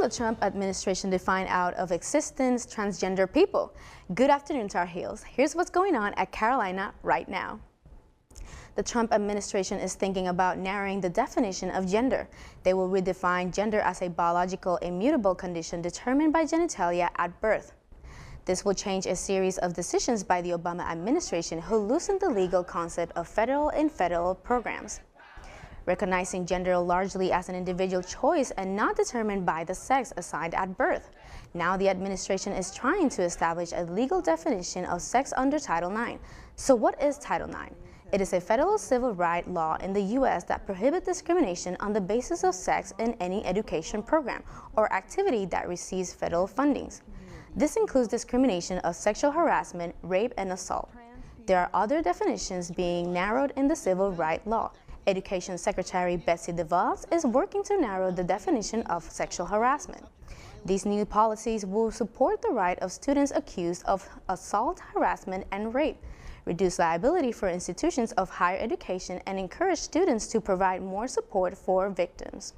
the Trump administration define out of existence transgender people? Good afternoon, Tar Heels. Here's what's going on at Carolina right now. The Trump administration is thinking about narrowing the definition of gender. They will redefine gender as a biological immutable condition determined by genitalia at birth. This will change a series of decisions by the Obama administration, who loosened the legal concept of federal programs, recognizing gender largely as an individual choice and not determined by the sex assigned at birth. Now the administration is trying to establish a legal definition of sex under Title IX. So what is Title IX? It is a federal civil rights law in the U.S. that prohibits discrimination on the basis of sex in any education program or activity that receives federal fundings. This includes discrimination of sexual harassment, rape, and assault. There are other definitions being narrowed in the civil rights law. Education Secretary Betsy Devos is working to narrow the definition of sexual harassment. These new policies will support the right of students accused of assault, harassment, and rape, reduce liability for institutions of higher education, and encourage students to provide more support for victims.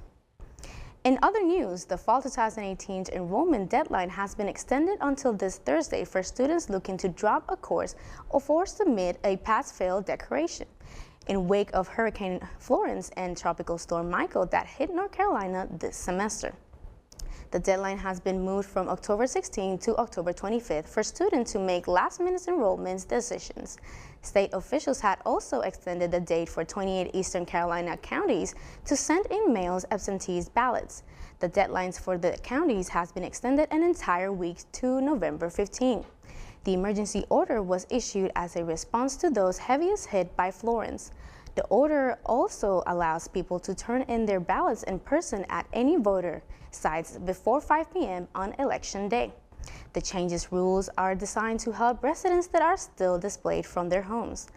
In other news, the fall 2018 enrollment deadline has been extended until this Thursday for students looking to drop a course or submit a pass-fail declaration in wake of Hurricane Florence and Tropical Storm Michael that hit North Carolina this semester. The deadline has been moved from October 16 to October 25th for students to make last-minute enrollment decisions. State officials had also extended the date for 28 Eastern Carolina counties to send in mail absentee ballots. The deadlines for the counties has been extended an entire week to November 15. The emergency order was issued as a response to those heaviest hit by Florence. The order also allows people to turn in their ballots in person at any voter sites before 5 p.m. on Election Day. The changes rules are designed to help residents that are still displaced from their homes.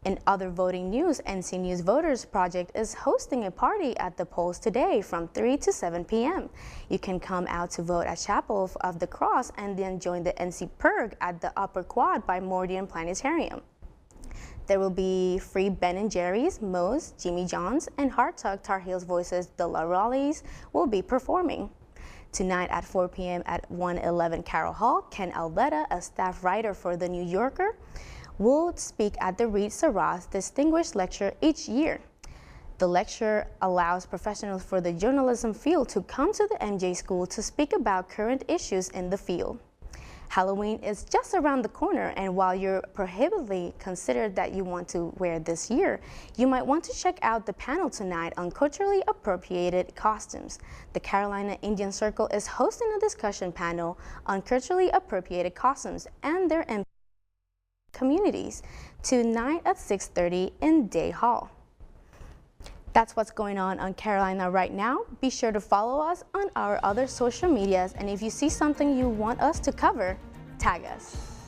In other voting news, NC News Voters Project is hosting a party at the polls today from 3 to 7 p.m. You can come out to vote at Chapel of the Cross and then join the NC Purg at the Upper Quad by Mordian Planetarium. There will be free Ben & Jerry's, Moe's, Jimmy John's, and Hard Talk Tar Heels Voices, the La Raleighs, will be performing. Tonight at 4 p.m. at 111 Carroll Hall, Ken Alvetta, a staff writer for The New Yorker, will speak at the Reed Sarras Distinguished Lecture each year. The lecture allows professionals for the journalism field to come to the MJ School to speak about current issues in the field. Halloween is just around the corner, and while you're prohibitively considered that you want to wear this year, you might want to check out the panel tonight on culturally appropriated costumes. The Carolina Indian Circle is hosting a discussion panel on culturally appropriated costumes and their impact on communities tonight at 6:30 in Day Hall. That's what's going on Carolina right now. Be sure to follow us on our other social medias, and if you see something you want us to cover, tag us.